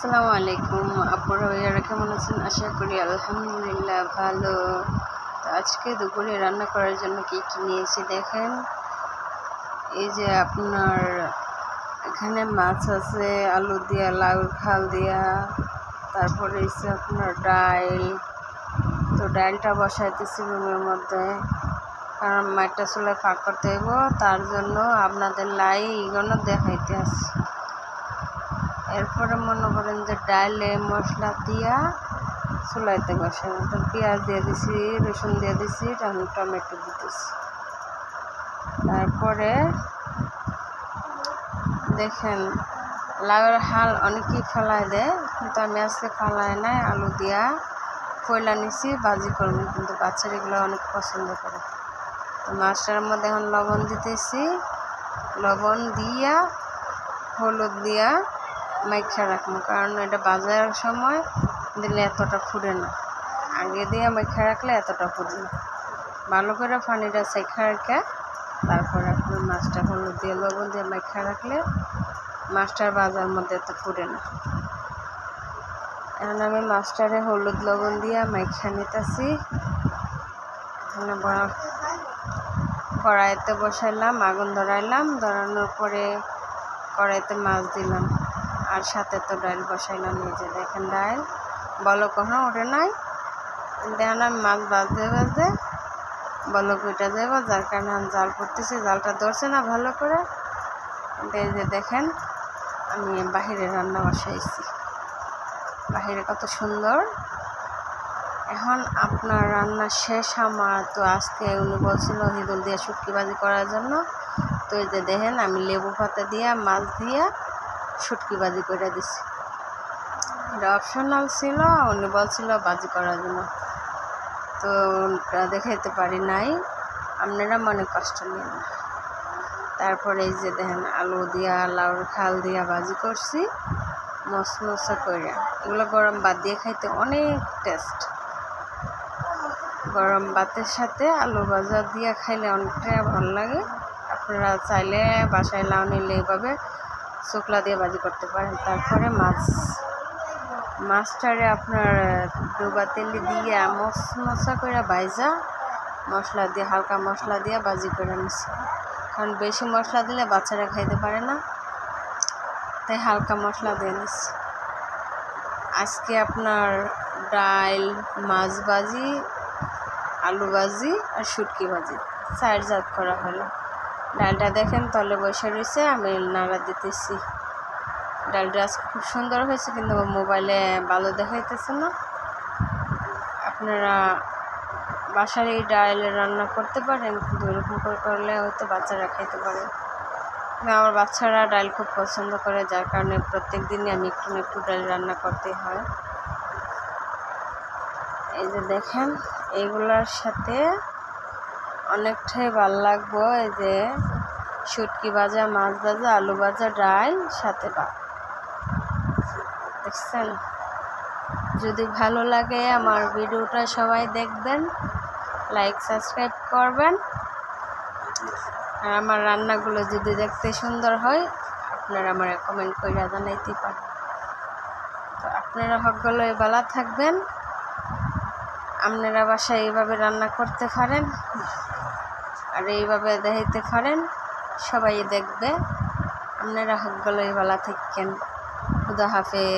আসসালামু আলাইকুম আপুরা ভাইয়ারা কেমন আছেন? আশা করি আলহামদুলিল্লাহ ভালো। তো আজকে দুপুরে রান্না করার জন্য কি কি নিয়েছি দেখেন। এই যে আপনার এখানে মাছ আছে, আলু দিয়া, লাউর খাল দিয়া, তারপরে হচ্ছে আপনার ডাল। তো ডালটা বসাইতেছি রুমের মধ্যে, কারণ মাঠটা চুলায় ফাঁক করতে হইব, তার জন্য আপনাদের এইগুলো দেখাইতে আসি। এরপরে মনে করেন যে ডালে মশলা দিয়া চুলাইতে বসাবো। তো পেঁয়াজ দিয়ে দিছি, রসুন দিয়ে দিছি, টমেটো দিতেছি। তারপরে দেখেন লাউয়ের হাল অনেকেই ফেলায় দেয়, কিন্তু আমি আজকে ফেলায় নাই, আলু দিয়া কয়লা নিছি, ভাজি করবো, কিন্তু বাচ্চারা এগুলো অনেক পছন্দ করে। তো মাছটার মধ্যে এখন লবণ দিতেছি, লবণ দিয়া হলুদ দিয়া মাইখা রাখবো, কারণ এটা বাজার সময় দিলে এতটা ফুটে না। আগে দিয়ে মাইখা রাখলে এতটা ফুটে না। ভালো করে পানিটা সেখা রেখে তারপরে আপনার মাছটা হলুদ দিয়ে লবণ দিয়ে মাইখা রাখলে মাছটার বাজার মধ্যে এত ফুটে না। এখন আমি মাছটারে হলুদ লবণ দিয়ে মাইখা নিতেছি। এখানে কড়াইতে বসাইলাম, আগুন ধরাইলাম, ধরানোর পরে কড়াইতে মাছ দিলাম, আর সাথে তো ডাল বসাইলাম। এই যে দেখেন ডাল বলক কখনো ওঠে নাই, দেখেন আমি মাছ ভাজতে বলক উঠে যাব, যার কারণে আমি জাল করতেছি। জালটা ধরছে না ভালো করে। এই যে দেখেন আমি বাহিরে রান্না বসাইছি, বাহিরে কত সুন্দর। এখন আপনার রান্না শেষ আমার। তো আজকে উনি বলছিল হিদুল দিয়ে শুটকি ভাজি করার জন্য। তো এই যে দেখেন আমি লেবু পাতা দিয়া মাছ দিয়া শুটকি ভাজি করে দিছি। এটা অপশনাল ছিল, উনি বলছিল ভাজি করার জন্য, তো দেখাইতে পারি নাই, আপনারা মনে কষ্ট নেন না। তারপরে এই যে দেখেন আলু দিয়া লাউর খাল দিয়া ভাজি করছি মশমশা করে। এগুলো গরম ভাত দিয়ে খাইতে অনেক টেস্ট। গরম ভাতের সাথে আলু ভাজা দিয়ে খাইলে অনেকটা ভালো লাগে। আপনারা চাইলে বাসায় লাউ নিলে এইভাবে শুকলা দিয়ে ভাজি করতে পারেন। তারপরে মাছটারে আপনার ডুবা তেলে দিয়ে মশমশা করে ভাজা মশলা দিয়ে, হালকা মশলা দিয়ে ভাজি করে নিছি, কারণ বেশি মশলা দিলে বাচ্চারা খাইতে পারে না, তাই হালকা মশলা দিয়ে নিছি। আজকে আপনার ডাল, মাছ ভাজি, আলু ভাজি আর শুটকি ভাজি 4 জাত করা হলো। ডালটা দেখেন তলে বসে রয়েছে, আমি নাড়া দিতেছি। ডালটা আজকে খুব সুন্দর হয়েছে, কিন্তু মোবাইলে ভালো দেখাইতেছে না। আপনারা বাসার এই ডাল রান্না করতে পারেন, কিন্তু এরকম করে করলে হয়তো বাচ্চারা খাইতে পারে। আমার বাচ্চারা ডাল খুব পছন্দ করে, যার কারণে প্রত্যেক দিনই আমি একটু না একটু ডাল রান্না করতে হয়। এই যে দেখেন এইগুলোর সাথে অনেকটাই ভালো লাগবো। এই যে শুটকি ভাজা, মাছ ভাজা, আলু ভাজা, ডাল সাথে দেখছেন। যদি ভালো লাগে আমার ভিডিওটা সবাই দেখবেন, লাইক সাবস্ক্রাইব করবেন। আর আমার রান্নাগুলো যদি দেখতে সুন্দর হয় আপনারা আমার কমেন্ট করে জানাইতে পারেন। তো আপনারা সকলে ভালো থাকবেন, আপনারা বাসায় এইভাবে রান্না করতে পারেন আর এইভাবে দেখাইতে পারেন, সবাই দেখবে। আপনারা সকলে ভালো থাকেন। খুদা হাফেজ।